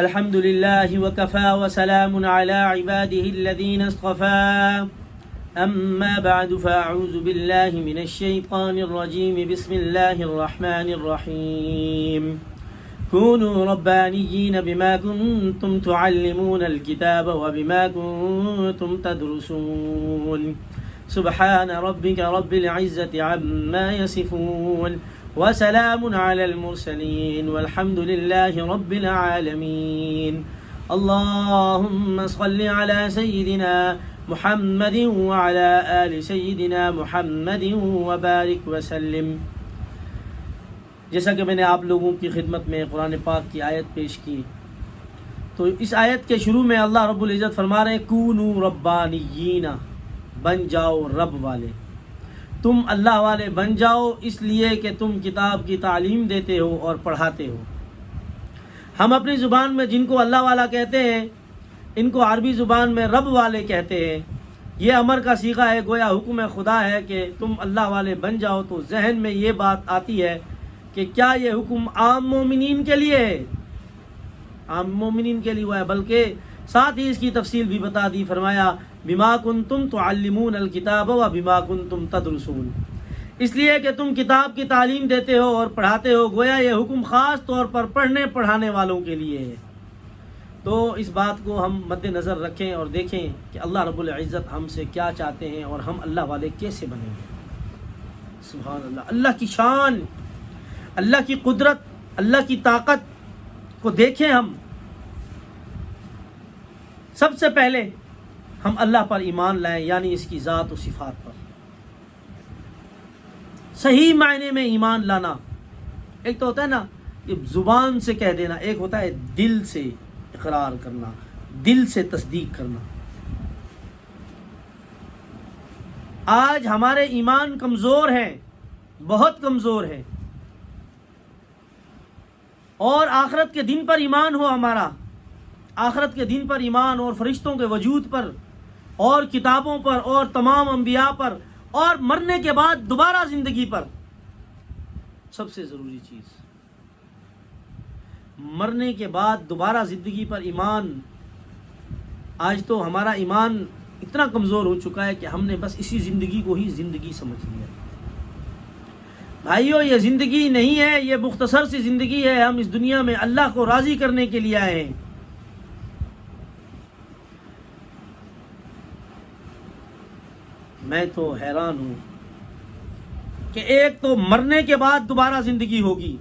الحمد لله وكفى وسلام على عباده الذين اصطفى أما بعد فأعوذ بالله من الشيطان الرجيم بسم الله الرحمن الرحيم كونوا ربانيين بما كنتم تعلمون الكتاب وبما كنتم تدرسون سبحان ربك رب العزة عما يصفون وسلام على المرسلين والحمد لله رب العالمين اللهم صل على سيدنا محمد وعلى آل سيدنا محمد وبارك وسلم. جیسا کہ میں نے آپ لوگوں کی خدمت میں قرآن پاک کی آیت پیش کی، تو اس آیت کے شروع میں اللہ رب العزت فرما رہے ہیں کونوا ربانیین، بن جاؤ رب والے، تم اللہ والے بن جاؤ، اس لیے کہ تم کتاب کی تعلیم دیتے ہو اور پڑھاتے ہو. ہم اپنی زبان میں جن کو اللہ والا کہتے ہیں ان کو عربی زبان میں رب والے کہتے ہیں. یہ امر کا صیغہ ہے، گویا حکم خدا ہے کہ تم اللہ والے بن جاؤ. تو ذہن میں یہ بات آتی ہے کہ کیا یہ حکم عام مومنین کے لیے ہے؟ عام مومنین کے لیے ہوا ہے، بلکہ ساتھ ہی اس کی تفصیل بھی بتا دی. فرمایا بما کنتم تعلمون الکتاب و بما کنتم تدرسون، اس لیے کہ تم کتاب کی تعلیم دیتے ہو اور پڑھاتے ہو. گویا یہ حکم خاص طور پر پڑھنے پڑھانے والوں کے لیے ہے. تو اس بات کو ہم مد نظر رکھیں اور دیکھیں کہ اللہ رب العزت ہم سے کیا چاہتے ہیں اور ہم اللہ والے کیسے بنیں گے. سبحان اللہ، اللہ کی شان، اللہ کی قدرت، اللہ کی طاقت کو دیکھیں. ہم سب سے پہلے ہم اللہ پر ایمان لائیں، یعنی اس کی ذات و صفات پر صحیح معنی میں ایمان لانا. ایک تو ہوتا ہے نا کہ زبان سے کہہ دینا، ایک ہوتا ہے دل سے اقرار کرنا، دل سے تصدیق کرنا. آج ہمارے ایمان کمزور ہیں، بہت کمزور ہیں، اور آخرت کے دن پر ایمان ہو ہمارا، آخرت کے دن پر ایمان اور فرشتوں کے وجود پر اور کتابوں پر اور تمام انبیاء پر اور مرنے کے بعد دوبارہ زندگی پر. سب سے ضروری چیز مرنے کے بعد دوبارہ زندگی پر ایمان. آج تو ہمارا ایمان اتنا کمزور ہو چکا ہے کہ ہم نے بس اسی زندگی کو ہی زندگی سمجھ لیا. بھائیو، یہ زندگی نہیں ہے، یہ مختصر سی زندگی ہے. ہم اس دنیا میں اللہ کو راضی کرنے کے لیے آئے ہیں. میں تو حیران ہوں کہ ایک تو مرنے کے بعد دوبارہ زندگی ہوگی،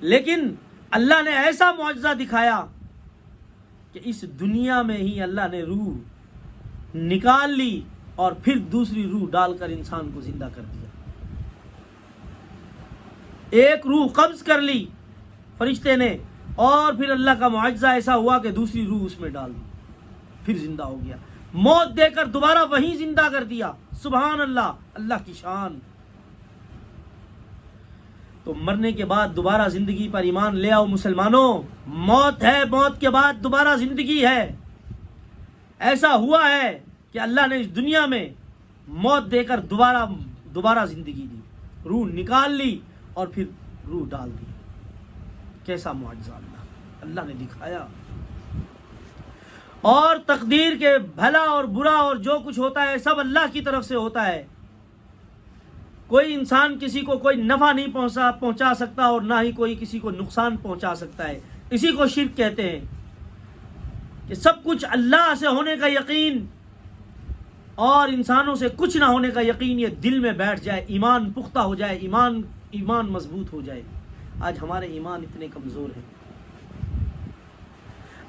لیکن اللہ نے ایسا معجزہ دکھایا کہ اس دنیا میں ہی اللہ نے روح نکال لی اور پھر دوسری روح ڈال کر انسان کو زندہ کر دیا. ایک روح قبض کر لی فرشتے نے، اور پھر اللہ کا معجزہ ایسا ہوا کہ دوسری روح اس میں ڈال دی، پھر زندہ ہو گیا. موت دے کر دوبارہ وہیں زندہ کر دیا. سبحان اللہ، اللہ کی شان. تو مرنے کے بعد دوبارہ زندگی پر ایمان لے آؤ مسلمانوں. موت ہے، موت کے بعد دوبارہ زندگی ہے. ایسا ہوا ہے کہ اللہ نے اس دنیا میں موت دے کر دوبارہ زندگی دی، روح نکال لی اور پھر روح ڈال دی. کیسا معجزہ اللہ نے دکھایا. اور تقدیر کے بھلا اور برا اور جو کچھ ہوتا ہے سب اللہ کی طرف سے ہوتا ہے. کوئی انسان کسی کو کوئی نفع نہیں پہنچا سکتا اور نہ ہی کوئی کسی کو نقصان پہنچا سکتا ہے. اسی کو شرک کہتے ہیں کہ سب کچھ اللہ سے ہونے کا یقین اور انسانوں سے کچھ نہ ہونے کا یقین یہ دل میں بیٹھ جائے، ایمان پختہ ہو جائے، ایمان مضبوط ہو جائے. آج ہمارے ایمان اتنے کمزور ہیں.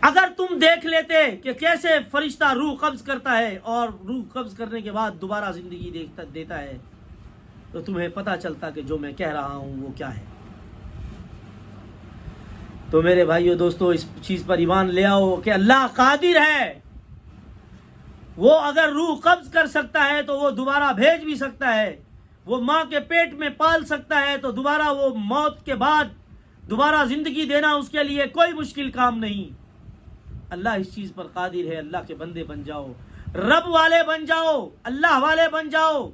اگر تم دیکھ لیتے کہ کیسے فرشتہ روح قبض کرتا ہے اور روح قبض کرنے کے بعد دوبارہ زندگی دیتا ہے، تو تمہیں پتہ چلتا کہ جو میں کہہ رہا ہوں وہ کیا ہے. تو میرے بھائیو دوستو، اس چیز پر ایمان لے آؤ کہ اللہ قادر ہے. وہ اگر روح قبض کر سکتا ہے تو وہ دوبارہ بھیج بھی سکتا ہے. وہ ماں کے پیٹ میں پال سکتا ہے تو دوبارہ وہ موت کے بعد دوبارہ زندگی دینا اس کے لیے کوئی مشکل کام نہیں. اللہ اس چیز پر قادر ہے. اللہ کے بندے بن جاؤ، رب والے بن جاؤ، اللہ والے بن جاؤ،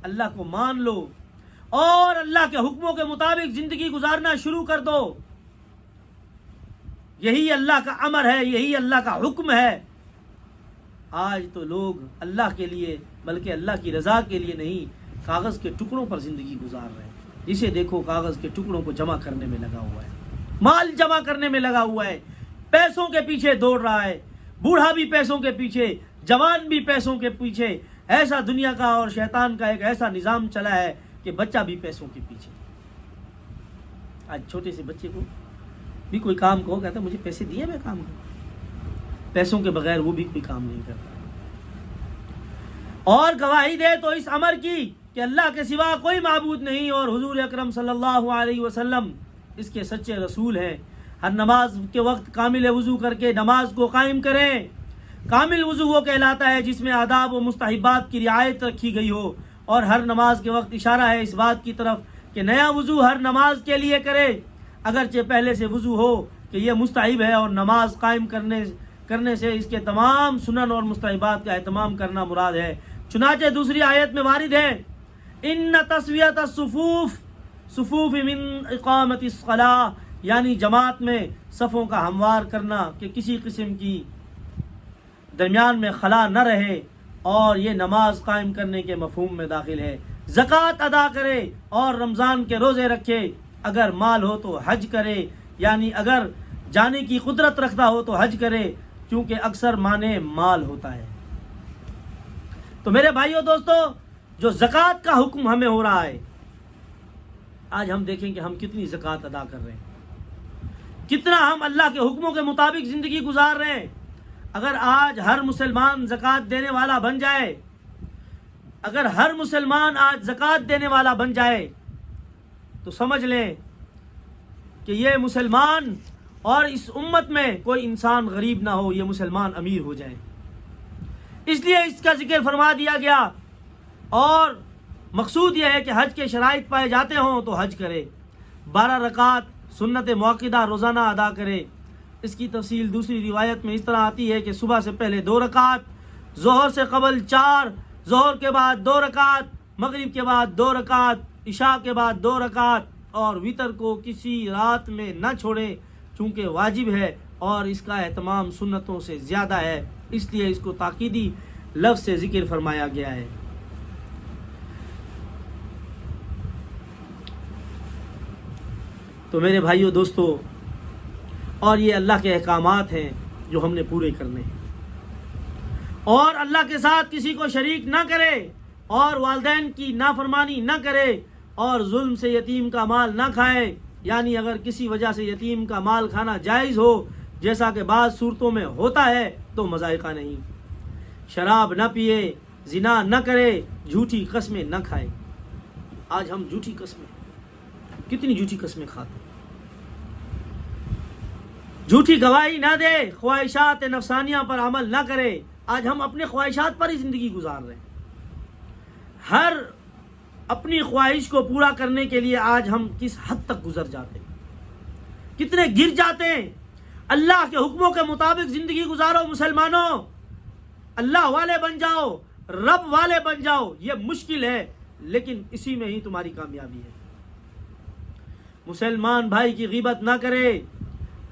اللہ کو مان لو اور اللہ کے حکموں کے مطابق زندگی گزارنا شروع کر دو. یہی اللہ کا امر ہے، یہی اللہ کا حکم ہے۔ آج تو لوگ اللہ کے لیے بلکہ اللہ کی رضا کے لیے نہیں، کاغذ کے ٹکڑوں پر زندگی گزار رہے ہیں۔ جسے دیکھو کاغذ کے ٹکڑوں کو جمع کرنے میں لگا ہوا ہے، مال جمع کرنے میں لگا ہوا ہے، پیسوں کے پیچھے دوڑ رہا ہے، بوڑھا بھی پیسوں کے پیچھے، جوان بھی پیسوں کے پیچھے۔ ایسا دنیا کا اور شیطان کا ایک ایسا نظام چلا ہے کہ بچہ بھی پیسوں کے پیچھے۔ آج چھوٹے سے بچے کو بھی کوئی کام کہو، کہتا ہے مجھے پیسے دیے میں کام کروں، پیسوں کے بغیر وہ بھی کوئی کام نہیں کرتا۔ اور گواہی دے تو اس امر کی کہ اللہ کے سوا کوئی معبود نہیں اور حضور اکرم صلی اللہ علیہ وسلم اس کے سچے رسول ہیں۔ ہر نماز کے وقت کامل وضو کر کے نماز کو قائم کریں۔ کامل وضو وہ کہلاتا ہے جس میں آداب و مستحبات کی رعایت رکھی گئی ہو، اور ہر نماز کے وقت اشارہ ہے اس بات کی طرف کہ نیا وضو ہر نماز کے لیے کرے، اگرچہ پہلے سے وضو ہو کہ یہ مستحب ہے، اور نماز قائم کرنے سے اس کے تمام سنن اور مستحبات کا اہتمام کرنا مراد ہے۔ چنانچہ دوسری آیت میں وارد ہے ان تسویۃ الصفوف من اقامت الصلاۃ، یعنی جماعت میں صفوں کا ہموار کرنا کہ کسی قسم کی درمیان میں خلا نہ رہے، اور یہ نماز قائم کرنے کے مفہوم میں داخل ہے۔ زکوٰۃ ادا کرے اور رمضان کے روزے رکھے، اگر مال ہو تو حج کرے، یعنی اگر جانے کی قدرت رکھتا ہو تو حج کرے، کیونکہ اکثر معنی مال ہوتا ہے۔ تو میرے بھائیو دوستو، جو زکوٰۃ کا حکم ہمیں ہو رہا ہے، آج ہم دیکھیں کہ ہم کتنی زکوٰۃ ادا کر رہے ہیں، کتنا ہم اللہ کے حکموں کے مطابق زندگی گزار رہے ہیں۔ اگر آج ہر مسلمان زکوٰۃ دینے والا بن جائے، اگر ہر مسلمان آج زکوٰۃ دینے والا بن جائے، تو سمجھ لیں کہ یہ مسلمان اور اس امت میں کوئی انسان غریب نہ ہو، یہ مسلمان امیر ہو جائے۔ اس لیے اس کا ذکر فرما دیا گیا، اور مقصود یہ ہے کہ حج کے شرائط پائے جاتے ہوں تو حج کرے، 12 رکعات سنت موقدہ روزانہ ادا کرے۔ اس کی تفصیل دوسری روایت میں اس طرح آتی ہے کہ صبح سے پہلے 2 رکعات، ظہر سے قبل 4، ظہر کے بعد 2 رکعات، مغرب کے بعد 2 رکعات، عشاء کے بعد 2 رکعات، اور وتر کو کسی رات میں نہ چھوڑے، چونکہ واجب ہے اور اس کا اہتمام سنتوں سے زیادہ ہے، اس لیے اس کو تاکیدی لفظ سے ذکر فرمایا گیا ہے۔ تو میرے بھائیو دوستو، اور یہ اللہ کے احکامات ہیں جو ہم نے پورے کرنے ہیں، اور اللہ کے ساتھ کسی کو شریک نہ کرے، اور والدین کی نافرمانی نہ کرے، اور ظلم سے یتیم کا مال نہ کھائے، یعنی اگر کسی وجہ سے یتیم کا مال کھانا جائز ہو، جیسا کہ بعض صورتوں میں ہوتا ہے، تو مذائقہ نہیں۔ شراب نہ پیے، زنا نہ کرے، جھوٹی قسمیں نہ کھائے۔ آج ہم جھوٹی قسمیں، کتنی جھوٹی قسمیں کھاتے ہیں، جھوٹی گواہی نہ دے، خواہشات نفسانیہ پر عمل نہ کرے۔ آج ہم اپنے خواہشات پر ہی زندگی گزار رہے ہیں، ہر اپنی خواہش کو پورا کرنے کے لیے آج ہم کس حد تک گزر جاتے ہیں، کتنے گر جاتے ہیں۔ اللہ کے حکموں کے مطابق زندگی گزارو مسلمانوں، اللہ والے بن جاؤ، رب والے بن جاؤ۔ یہ مشکل ہے، لیکن اسی میں ہی تمہاری کامیابی ہے۔ مسلمان بھائی کی غیبت نہ کرے،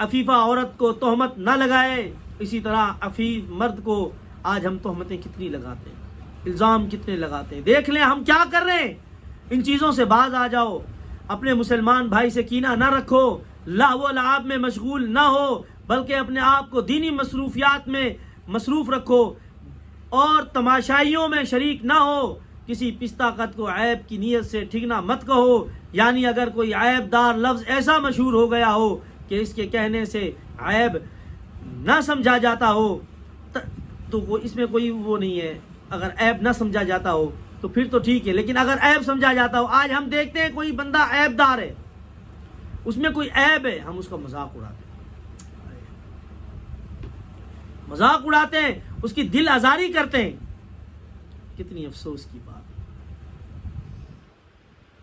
عفیفہ عورت کو تہمت نہ لگائے، اسی طرح عفیف مرد کو آج ہم تہمتیں کتنی لگاتے ہیں، الزام کتنے لگاتے ہیں۔ دیکھ لیں ہم کیا کر رہے ہیں، ان چیزوں سے باز آ جاؤ۔ اپنے مسلمان بھائی سے کینہ نہ رکھو، لہو و لعب میں مشغول نہ ہو، بلکہ اپنے آپ کو دینی مصروفیات میں مصروف رکھو، اور تماشائیوں میں شریک نہ ہو۔ کسی پستہ قط کو عیب کی نیت سے ٹھگنا مت کہو، یعنی اگر کوئی عیب دار لفظ ایسا مشہور ہو گیا ہو کہ اس کے کہنے سے عیب نہ سمجھا جاتا ہو، تو وہ اس میں کوئی وہ نہیں ہے۔ اگر عیب نہ سمجھا جاتا ہو تو پھر تو ٹھیک ہے، لیکن اگر عیب سمجھا جاتا ہو، آج ہم دیکھتے ہیں کوئی بندہ عیب دار ہے، اس میں کوئی عیب ہے، ہم اس کا مذاق اڑاتے ہیں، مذاق اڑاتے ہیں، اس کی دل آزاری کرتے ہیں۔ کتنی افسوس کی بات۔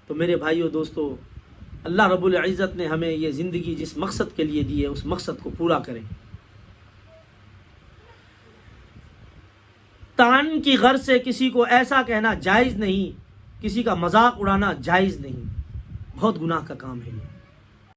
تو میرے بھائیو دوستو، اللہ رب العزت نے ہمیں یہ زندگی جس مقصد کے لیے دی ہے، اس مقصد کو پورا کریں۔ طعن کی غرض سے کسی کو ایسا کہنا جائز نہیں، کسی کا مذاق اڑانا جائز نہیں، بہت گناہ کا کام ہے یہ۔